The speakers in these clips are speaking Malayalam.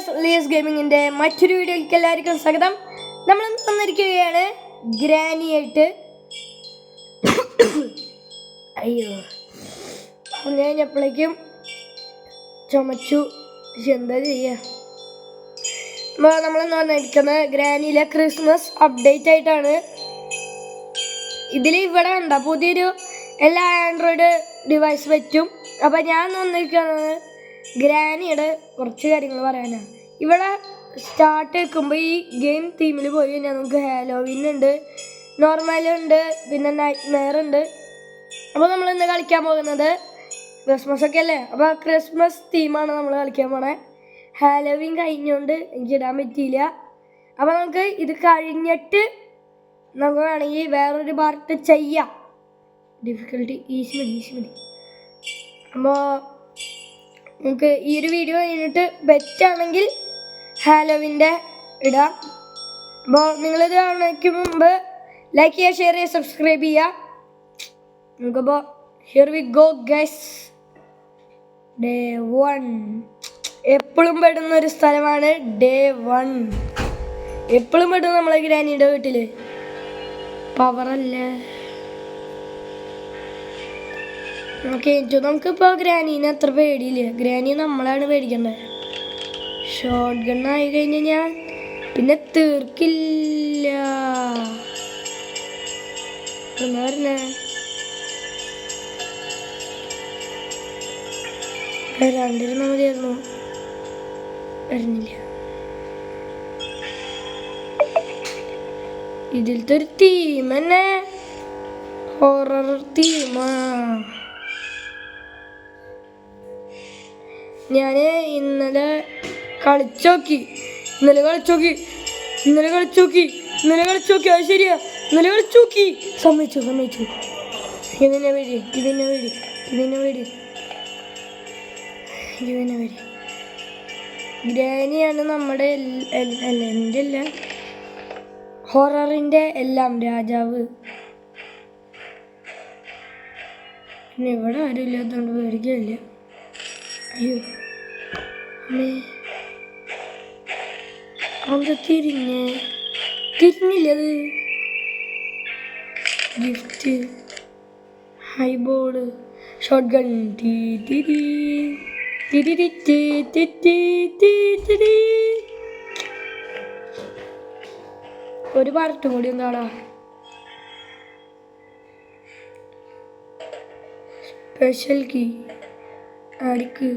ഗൈസ്, ലിയസ് ഗെയിമിങ്ങിൻ്റെ മറ്റൊരു വീഡിയോയ്ക്ക് എല്ലാവർക്കും സ്വാഗതം. നമ്മൾ വന്നിരിക്കുകയാണ് ഗ്രാനിയായിട്ട്. അയ്യോ, ഞാൻ എപ്പോഴേക്കും ചുമച്ചു. എന്താ ചെയ്യുക? അപ്പോൾ നമ്മളെന്ന് വന്നിരിക്കുന്നത് ഗ്രാനിയിലെ ക്രിസ്മസ് അപ്ഡേറ്റ് ആയിട്ടാണ്. ഇവിടെ ഉണ്ടോ പുതിയൊരു എല്ലാ ആൻഡ്രോയിഡ് ഡിവൈസ് പറ്റും. അപ്പോൾ ഞാൻ വന്നിരിക്കുന്നത് ഗ്രാനിയുടെ കുറച്ച് കാര്യങ്ങൾ പറയാനാണ്. ഇവിടെ സ്റ്റാർട്ട് വെക്കുമ്പോൾ ഈ ഗെയിം തീമിൽ പോയി കഴിഞ്ഞാൽ നമുക്ക് ഹാലോവിൻ ഉണ്ട്, നോർമലുണ്ട്, പിന്നെ നൈറ്റ് മെയർ ഉണ്ട്. അപ്പോൾ നമ്മൾ ഇന്ന് കളിക്കാൻ പോകുന്നത് ക്രിസ്മസ് ഒക്കെ അല്ലേ, അപ്പോൾ ക്രിസ്മസ് തീമാണ് നമ്മൾ കളിക്കാൻ പോണേ. ഹാലോവിൻ കഴിഞ്ഞുകൊണ്ട് എനിക്ക് ഇടാൻ പറ്റിയില്ല. അപ്പോൾ നമുക്ക് ഇത് കഴിഞ്ഞിട്ട് നമുക്ക് വേണമെങ്കിൽ വേറൊരു പാർട്ട് ചെയ്യാം. ഡിഫിക്കൽട്ടി ഈസി മതി. അപ്പോൾ നമുക്ക് ഈ ഒരു വീഡിയോ കഴിഞ്ഞിട്ട് ബെറ്റാണെങ്കിൽ ഹാലോവിൻ്റെ ഇടാം. അപ്പോൾ നിങ്ങളിത് കാണുന്നതിന് മുമ്പ് ലൈക്ക് ചെയ്യുക, ഷെയർ ചെയ്യുക, സബ്സ്ക്രൈബ് ചെയ്യുക. നമുക്കപ്പോൾ here we go guys. Day 1 എപ്പോഴും പെടുന്നൊരു സ്ഥലമാണ് ഡേ 1. എപ്പോഴും പെടും നമ്മളെ ഗ്രാനിയുടെ വീട്ടിൽ. പവറല്ലേ. ഓക്കെ, നമുക്കിപ്പോൾ ഗ്രാനീനെ അത്ര പേടിയില്ല. ഗ്രാനി നമ്മളാണ് പേടിക്കേണ്ടത്. ഷോർട്ട് ഗണ്ണായി കഴിഞ്ഞ് ഞാൻ പിന്നെ തീർക്കില്ല. എന്താ പറഞ്ഞേ, വരാണ്ടിരുന്ന മതിയായിരുന്നു. വരുന്നില്ല. ഇതിലത്തെ ഒരു തീം തന്നെ ഹൊറർ തീമാ. ഞാൻ ഇന്നലെ കളിച്ചോക്കി. അത് ശരിയാ, ഇന്നലെ കളിച്ചോക്കി. സമ്മതിച്ചു. ഇതിനെ വേടി. ഗ്രാനിയാണ് നമ്മുടെ എൻ്റെ എല്ലാം ഹൊററിൻ്റെ എല്ലാം രാജാവ്. പിന്നെ ഇവിടെ ആരും ഇല്ലാത്തതുകൊണ്ട് പേടിക്കില്ല. അയ്യോ അത് തിരിഞ്ഞില്ലത്. ഗിഫ്റ്റ്, ഹൈബോർഡ്, ഷോട്ട് ഗൺ. ഒരു പാർട്ടും കൂടി എന്താടാ. സ്പെഷ്യൽ കീ അടിക്ക്.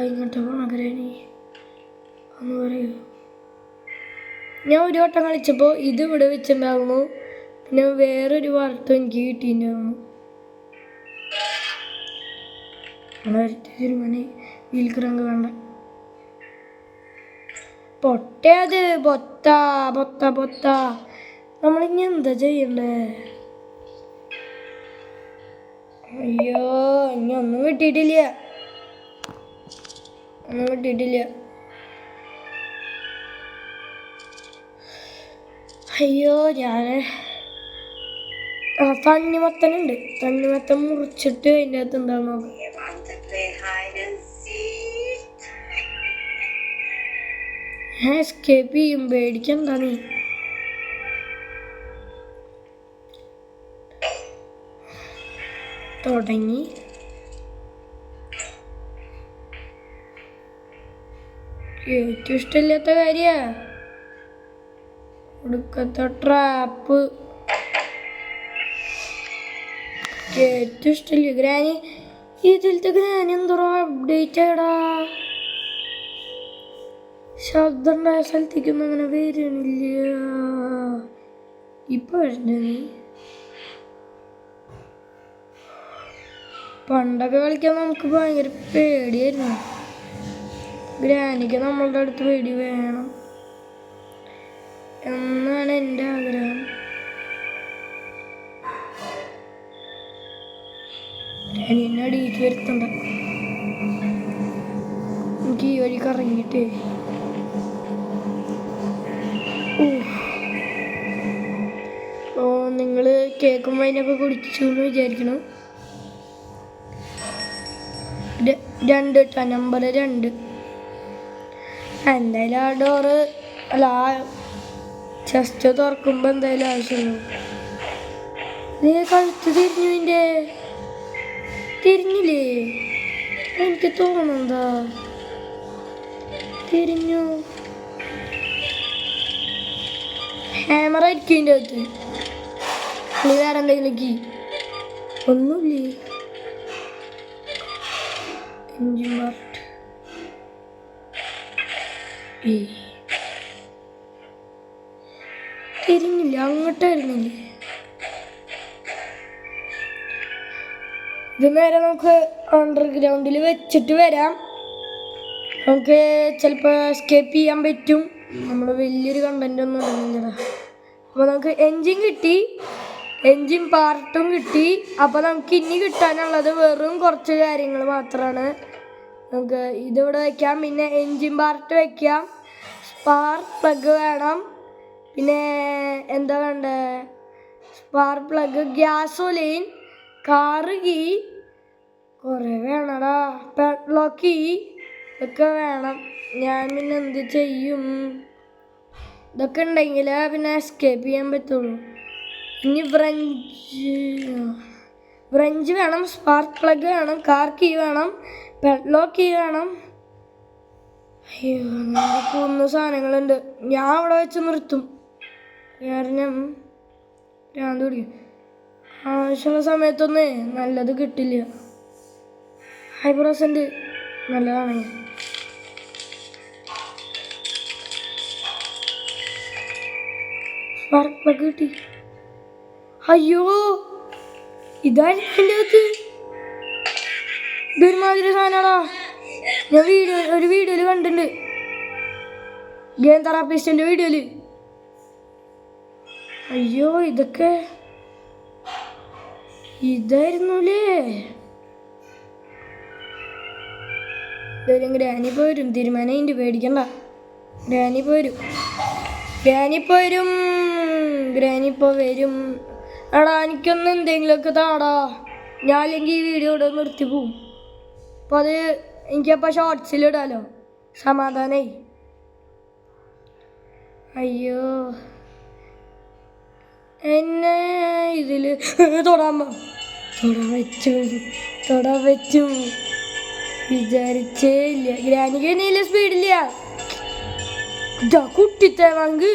ഇങ്ങോട്ട് പോണ ഒന്ന് പറയൂ. ഞാൻ ഒരു വട്ടം കളിച്ചപ്പോൾ ഇത് ഇവിടെ വെച്ചിട്ടുണ്ടായിരുന്നു. പിന്നെ വേറൊരു വാർത്ത എനിക്ക് കിട്ടിയിട്ടുണ്ടായിരുന്നു. മണി വീൽക്കിറങ്ങ് വേണ്ട. പൊട്ടയത് പൊത്ത. നമ്മളിനി എന്താ ചെയ്യണ്ടേ? അയ്യോ, ഇനി ഒന്നും കിട്ടിയിട്ടില്ല. അയ്യോ, ഞാൻ തണ്ണിമത്തനുണ്ട്. തണ്ണിമത്തൻ മുറിച്ചിട്ട് അതിൻ്റെ അകത്ത് എന്താ നോക്കാം. എസ്കേപ്പ് ചെയ്യും, പേടിക്കണ്ട നീ. തുടങ്ങി. ഏറ്റവും ഇഷ്ടമില്ലാത്ത കാര്യ ഒടുക്കത്തെ ട്രാപ്പ്. ഏറ്റവും ഇഷ്ടമില്ല ഗ്രാനി. ഇതിലത്തെ ഗ്രാനി എന്തോ അപ്ഡേറ്റ് ആയടാ. ശബ്ദം ഉണ്ടായ സ്ഥലത്തേക്കൊന്നും അങ്ങനെ വരണില്ല. ഇപ്പൊ വരുന്നത് പണ്ടൊക്കെ കളിക്കാൻ നമുക്ക് ഭയങ്കര പേടിയായിരുന്നു. ഗ്രാനിക്ക് നമ്മളുടെ അടുത്ത് പേടി വേണം എന്നാണ് എൻ്റെ ആഗ്രഹം. എന്നെ അടിയിലേക്ക് വരുത്തണ്ട. എനിക്ക് ഈ വഴി കറങ്ങിയിട്ടേ. നിങ്ങൾ കേൾക്കുമ്പോൾ അതിനൊക്കെ കുടിച്ചു എന്ന് വിചാരിക്കണം. 2 കേട്ടോ, നമ്പർ 2. എന്തായാലും ആ ഡോറ് അല്ല ആ ചെസ്റ്റ് തുറക്കുമ്പോൾ എന്തായാലും ആവശ്യമുള്ളൂ. നീ കഴുത്ത് തിരിഞ്ഞു, എൻ്റെ തിരിഞ്ഞില്ലേ? എനിക്ക് തോന്നുന്നതാ തിരിഞ്ഞു. ഹാമർ ആയിരിക്കും ഇതിൻ്റെ അകത്ത്. നീ വേറെ എന്തെങ്കിലും കീ ഒന്നുമില്ലേ? എഞ്ചിൻ പാർട്ട് തിരിഞ്ഞില്ല, അങ്ങോട്ടായിരുന്നില്ലേ? ഇത് നേരെ നമുക്ക് അണ്ടർഗ്രൗണ്ടിൽ വെച്ചിട്ട് വരാം. നമുക്ക് ചിലപ്പോൾ എസ്കേപ്പ് ചെയ്യാൻ പറ്റും. നമ്മൾ വലിയൊരു കണ്ടന്റ് ഒന്നും ഇടുന്നില്ല. അപ്പോൾ നമുക്ക് എൻജിൻ കിട്ടി, എൻജിൻ പാർട്ടും കിട്ടി. അപ്പോൾ നമുക്ക് ഇനി കിട്ടാനുള്ളത് വെറും കുറച്ച് കാര്യങ്ങൾ മാത്രമാണ്. നമുക്ക് ഇതിവിടെ വയ്ക്കാം, പിന്നെ എൻജിൻ പാർട്ട് വയ്ക്കാം, സ്പാർക്ക് പ്ലഗ് വേണം, പിന്നെ എന്താ വേണ്ടേ, spark plug, gasoline, car key, കുറേ വേണടാ, പെഡ്ലോക്ക് കീ ഒക്കെ വേണം. ഞാൻ പിന്നെ എന്ത് ചെയ്യും? ഇതൊക്കെ ഉണ്ടെങ്കിൽ പിന്നെ എസ്കേപ്പ് ചെയ്യാൻ പറ്റുള്ളൂ. ഇനി ബ്രഞ്ച് വേണം, സ്പാർക്ക് പ്ലഗ് വേണം, കാർ കീ വേണം, പെഡ്ലോക്ക് കീ വേണം. അയ്യോ, അങ്ങനെ 3 സാധനങ്ങളുണ്ട്. ഞാൻ അവിടെ വെച്ച് നിർത്തും, കാരണം ഭ്രാന്ത് പിടിക്കും. ആവശ്യമുള്ള സമയത്തൊന്നും നല്ലത് കിട്ടില്ല. 5% നല്ലതാണ്. സ്പാർക്ക് പ്ലഗ് കിട്ടി. അയ്യോ, ഇതായിരുന്നു എൻ്റെ അകത്ത്. ഇതൊരുമാതിരി സാധനമാണോ? ഞാൻ ഒരു വീഡിയോയിൽ കണ്ടിട്ടുണ്ട്, ഗെയിം തെറാപ്പിസ്റ്റിൻ്റെ വീഡിയോയിൽ. അയ്യോ, ഇതൊക്കെ ഇതായിരുന്നുല്ലേ? ഇതൊരു ഗ്രാനി പോരും, തീരുമാനം പേടിക്കണ്ട. ഗ്രാനി പോരും, ഗ്രാനി ഇപ്പോൾ വരും. എടാ, എനിക്കൊന്ന് എന്തെങ്കിലുമൊക്കെ താടാ, ഞാൻ അല്ലെങ്കിൽ ഈ വീഡിയോ ഇവിടെ നിർത്തി പോവും. അപ്പോൾ അത് എനിക്കപ്പോൾ ഷോർട്സിലിടാലോ, സമാധാനായി. അയ്യോ, എന്നെ ഇതിൽ തൊടാൻ വെച്ചു വിചാരിച്ചേ ഇല്ല. ഗ്രാനിക്ക് തന്നെയില്ല, സ്പീഡില്ല. കുട്ടിത്തേവാങ്ക്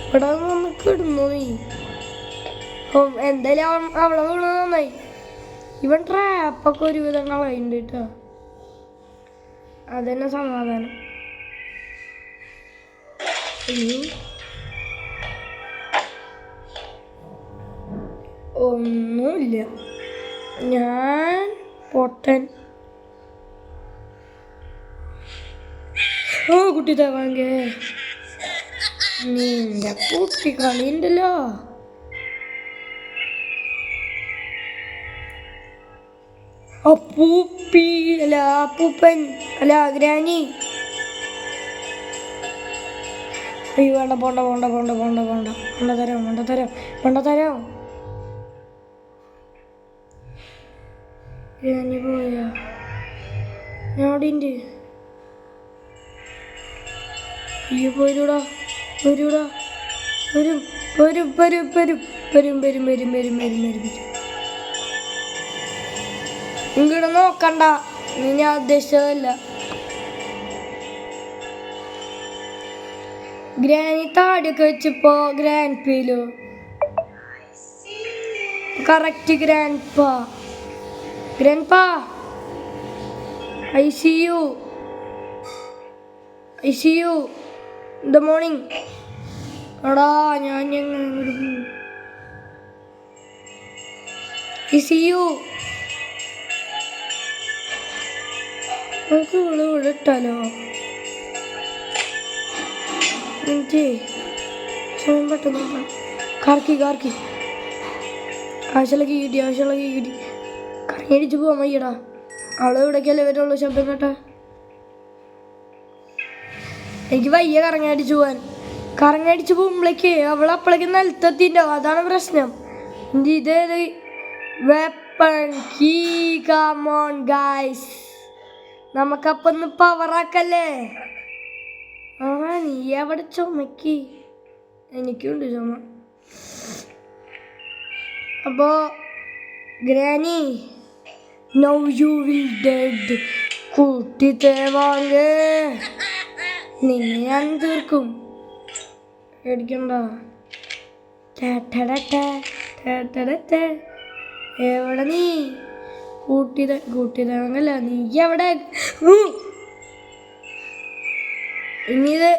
ഇവിടെ വന്ന് കിടന്നു നീ. എന്തായാലും അവളെ വീണത് നന്നായി. ഇവൻ ട്രാപ്പൊക്കെ ഒരുവിധം കളയുന്നുണ്ട് കേട്ടോ, അതന്നെ സമാധാനം. ഒന്നുമില്ല, ഞാൻ പൊട്ടൻ. ഓ കുട്ടി തവാങ്കേ, നിന്റെ കുട്ടി കളിയുണ്ടല്ലോ. അപ്പൂപ്പി അല്ല, അപ്പൂപ്പൻ അല്ല, ഗ്രാനി. അയ്യോ, വേണ്ട, പോണ്ട തരാം. ഗ്രാനി പോയാ? ഞാടിൻ്റെ അയ്യോ, വരൂടാ. വരും. ഇങ്ങോട്ട് നോക്കണ്ട, ഞാൻ ഉദ്ദേശിച്ചതല്ല. ഗ്രാനി താടിയൊക്കെ വെച്ചപ്പോ ഗ്രാൻഡ് പേലോ correct. Grand I see you in the morning. എടാ, ഞാൻ I see you. നമുക്ക് ഇവിടെ ഇട്ടാലോ? പെട്ടെന്ന് കാർക്കി ആവശ്യമുള്ള കീ കിട്ടി. കറങ്ങിയടിച്ച് പോവാൻ വയ്യടാ. അവളെ ഇവിടേക്കല്ലേ വരുള്ളൂ ശബ്ദം കേട്ടാ. എനിക്ക് വയ്യ കറങ്ങടിച്ചു പോകുമ്പോഴേക്ക് അവളപ്പോഴേക്ക് നിലത്തെത്തിണ്ടാവും. അതാണ് പ്രശ്നം. ഇതേത് വെപ്പൺ കീ? കമോൺ ഗൈസ്, നമുക്കപ്പൊന്ന് പവറാക്കല്ലേ? ആ നീ അവിടെ ചുമക്ക്, എനിക്കുണ്ട് ചുമ. അപ്പോ granny now you will dead, കൂട്ടി തേവാങ്ക, നിന്നെ ഞാൻ തീർക്കും, പേടിക്കണ്ട. എവിടെ നീ? കൂട്ടിയതല്ല, നീ എവിടെ? ഇനിയത്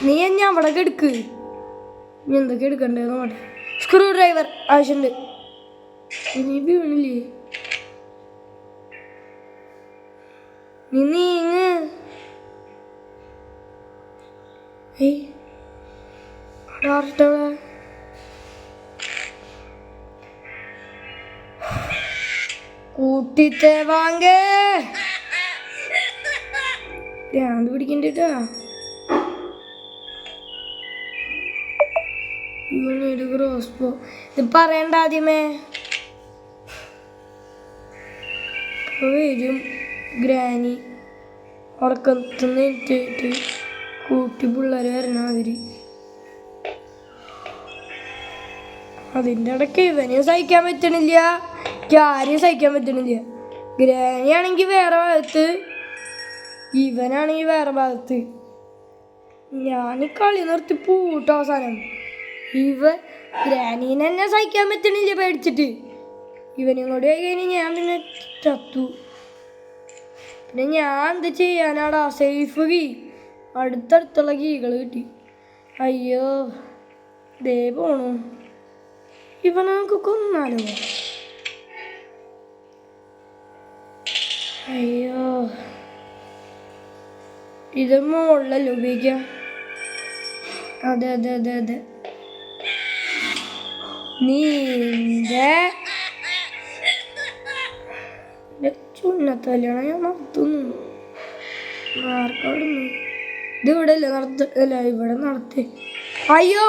നീ എന്നെ അവിടെ എടുക്ക്. നീ എന്തൊക്കെ എടുക്കണ്ടേന്ന് നോട്ടെ. സ്ക്രൂ ഡ്രൈവർ ആവശ്യമുണ്ട്. നീ വീണില്ലേ? നീ നീങ്ങ്. കൂട്ടിത്തേവാങ്ക ഭ്രാന്ത് പിടിക്കണ്ടാ. ഇത് പറയണ്ട ആദ്യമേ. വരും ഗ്രാനി ഉറക്കത്തുനിന്നിട്ട് കൂട്ടി പിള്ളേർ വരണ മാതിരി. അതിൻ്റെ ഇടയ്ക്ക് ഇവനെ സഹിക്കാൻ പറ്റണില്ല, ആരെയും സഹിക്കാൻ പറ്റണില്ല. ഗ്രാനി ആണെങ്കിൽ വേറെ ഭാഗത്ത്, ഇവനാണെങ്കിൽ വേറെ ഭാഗത്ത്. ഞാൻ കളി നിർത്തി പൂട്ടോ അവസാനം. ഗ്രാനീനെ തന്നെ സഹിക്കാൻ പറ്റണില്ല പേടിച്ചിട്ട്. ഇവനും കൂടി കഴിഞ്ഞ് ഞാൻ പിന്നെ ചത്തു. പിന്നെ ഞാൻ എന്ത് ചെയ്യാനാടാ? സേഫ് കീ, അടുത്തടുത്തുള്ള കീകൾ കിട്ടി. അയ്യോ ദേ പോണു. ഇവനെ നമുക്ക് കൊന്നാലോ? അയ്യോ ഇത് മുകളിലല്ലോ ഉപയോഗിക്കാം. അതെ അതെ അതെ അതെ. നീന്റെ ചുന്നത്തല്ലാണ് ഞാൻ നടത്തുന്നു. ആർക്കാടുന്നു? ഇത് ഇവിടെ അല്ലേ അല്ല ഇവിടെ നടത്തി. അയ്യോ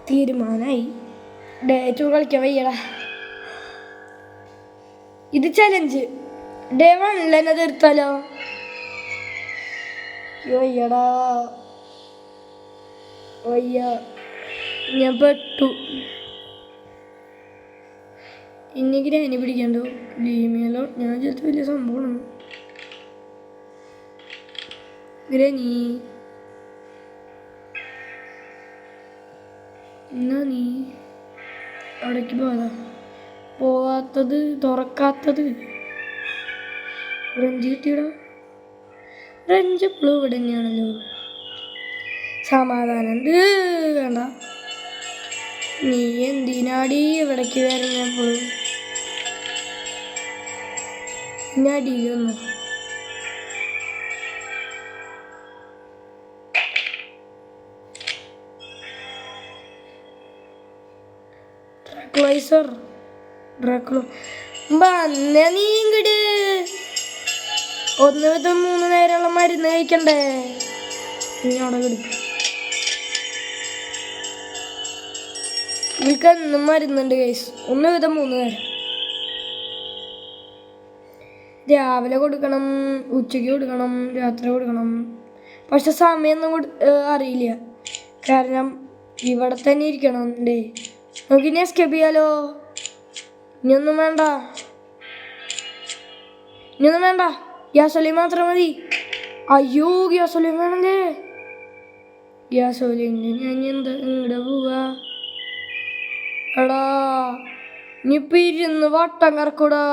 തീരുമാനായി. ഡേ 2 കളിക്കാൻ വയ്യടാ. ഇത് ചലഞ്ച്. ഡേ 1 തന്നെ തീർത്താലോ? വയ്യടാ വയ്യ, ഞാൻ പെട്ടു. ഇനി ഗ്രാനി പിടിക്കണ്ടോ? ലീമിയലോ ഞാൻ ചെറുത്ത് വലിയ സംഭവമാണ്. ഗ്രാനി എന്നാ നീ അവിടേക്ക് പോവാത്തത് തുറക്കാത്തത്? റഞ്ച് കിട്ടിയടാ. റഞ്ച് എപ്പോഴും ഇവിടെ തന്നെയാണല്ലോ. സമാധാനം വേണ്ട. നീ എന്തിനാടി ഇവിടേക്ക് വരുന്നപ്പോഴും പിന്നെ അടിയിലൊന്നും. നീ ഇങ്ങട് 1 വിധം 3 നേരമുള്ള മരുന്ന് കഴിക്കണ്ടേ? ഇനി അവിടെ കിടക്കും. എനിക്ക് എന്നും മരുന്നുണ്ട് ഗൈസ്. 1 വിധം 3 നേരം. രാവിലെ കൊടുക്കണം, ഉച്ചയ്ക്ക് കൊടുക്കണം, രാത്രി കൊടുക്കണം. പക്ഷെ സമയമൊന്നും അറിയില്ല. കാരണം ഇവിടെ തന്നെ ഇരിക്കണം. നമുക്കിനി എസ്കേപ്പ് ചെയ്യാലോ. ഇനിയൊന്നും വേണ്ട, ഇനിയൊന്നും വേണ്ട. ഗ്യാസോലിൻ മാത്രം മതി. അയ്യോ ഗ്യാസോലിൻ വേണല്ലേ? ഗ്യാസോലിൻ ഞാൻ എന്താ ഇങ്ങടെ പോവാ? എടാ ഇനിയിപ്പ ഇരുന്ന് വട്ടം കറക്കൂടാ.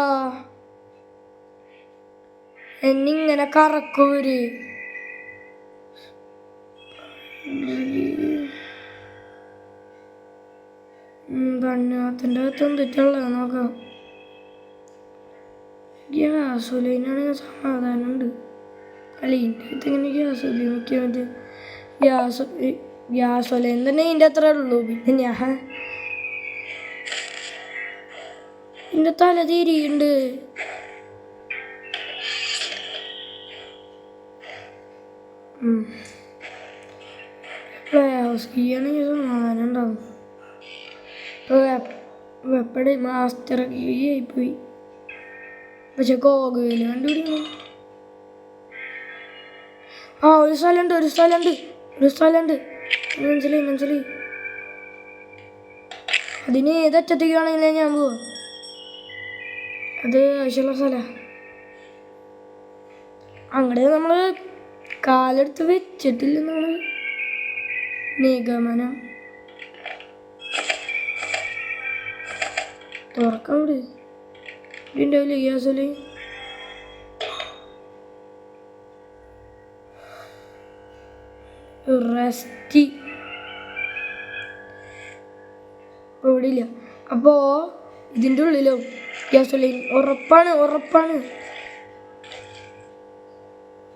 എന്നിങ്ങനെ കറക്കൂര്. പണ്ണാത്തിൻ്റെ അകത്ത് എന്തിട്ടുള്ളത് നോക്കാം. ഗ്യാസോലിനാണെങ്കിൽ സമാധാനമുണ്ട്. അല്ല ഇതിൻ്റെ അകത്ത് ഇങ്ങനെ ഗ്യാസോലിൻ വയ്ക്കാൻ പറ്റും. ഗ്യാസോലിൻ തന്നെ ഇതിൻ്റെ അത്ര ഉള്ളൂ. പിന്നെ ഞാൻ എൻ്റെ തല തിരിയുണ്ട്. പ്ലേ ഹൗസ് കീയാണെങ്കിൽ സമാധാനം ഉണ്ടാവും. എപ്പോഴും മാസ്റ്റർ ആയിപ്പോയി. പക്ഷെ കോകയിൽ കണ്ടുപിടിക്കണം. ആ ഒരു സ്ഥലമുണ്ട് മനസ്സിലായി. അതിന് ഏതറ്റത്തേക്കാണെങ്കിലും ഞാൻ പോവാ. അത് ആവശ്യമുള്ള സ്ഥലമാണ്. അങ്ങടെ നമ്മൾ കാലെടുത്ത് വെച്ചിട്ടില്ലെന്നാണ് നിഗമനം. തുറക്കാൻ വിട്. ഉണ്ടാവില്ല ഗ്യാസില്. റെസ്റ്റ് ഇവിടെ ഇല്ല. അപ്പോ ഇതിൻ്റെ ഉള്ളിലോ ഗ്യാസോലിൻ ഉറപ്പാണ്.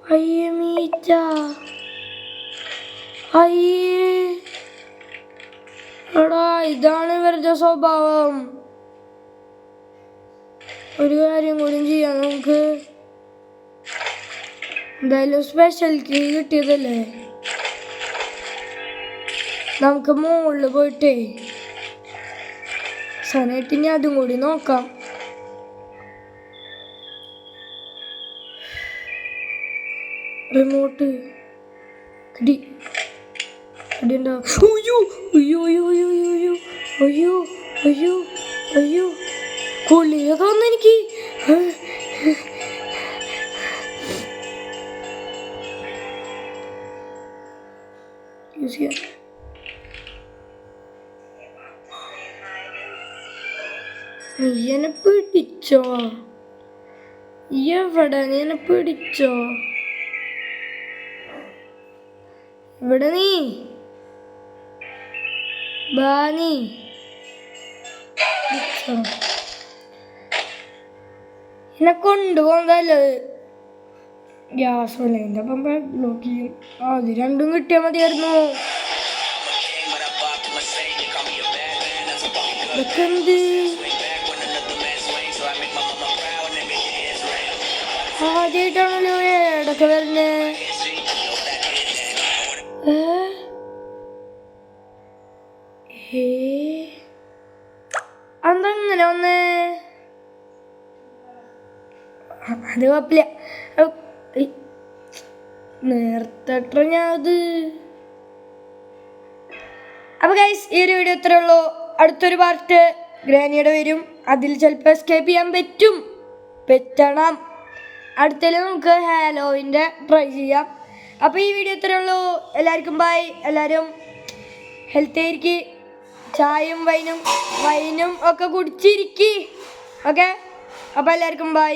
അയ്യേ മീറ്റ, അയ്യേ എടാ ഇതാണ് ഇവരുടെ സ്വഭാവം. ഒരു കാര്യം കൂടി ചെയ്യാം നമുക്ക്. എന്തായാലും സ്പെഷ്യൽ കീ കിട്ടിയതല്ലേ, നമുക്ക് മുകളിൽ പോയിട്ടേ സനായിട്ട് ഇനി അതും കൂടി നോക്കാം. റിമോട്ട് അയ്യോ കൊള്ളിയതാന്ന് എനിക്ക്. യൂസ് ചെയ്യാം. നീ പിടിച്ചോ? എവിടെ നീ പിടിച്ചോ? ഇവിടെ നീ ബാനി എന്നെ കൊണ്ടുപോകുന്നതല്ലത്. ഗ്യാസ് വിലൻ്റെ അപ്പം ബ്ലോക്ക് ചെയ്യും. അത് രണ്ടും കിട്ടിയാൽ മതിയായിരുന്നു. ഇതൊക്കെ എന്ത് ആദ്യമായിട്ടാണല്ലോ ഇടയ്ക്ക് വരുന്നേ. അതങ്ങനെ വന്നേ? അത് കുഴപ്പമില്ല. നേരത്തെ ഞാൻ അത്. അപ്പോൾ ഗൈസ് ഈ ഒരു വീഡിയോ ഇത്രേ ഉള്ളൂ. അടുത്തൊരു പാർട്ട് ഗ്രാനിയുടെ വരും. അതിൽ ചിലപ്പോൾ എസ്കേപ്പ് ചെയ്യാൻ പറ്റണം. അടുത്തതിൽ നമുക്ക് ഹാലോവിൻ്റെ ട്രൈ ചെയ്യാം. അപ്പോൾ ഈ വീഡിയോ ഇത്രേ ഉള്ളൂ. എല്ലാവർക്കും ബൈ. എല്ലാവരും ഹെൽത്തി ആയിരിക്കും. ചായയും വൈനും ഒക്കെ കുടിച്ചിരിക്കും. ഓക്കെ, അപ്പോൾ എല്ലാവർക്കും ബൈ.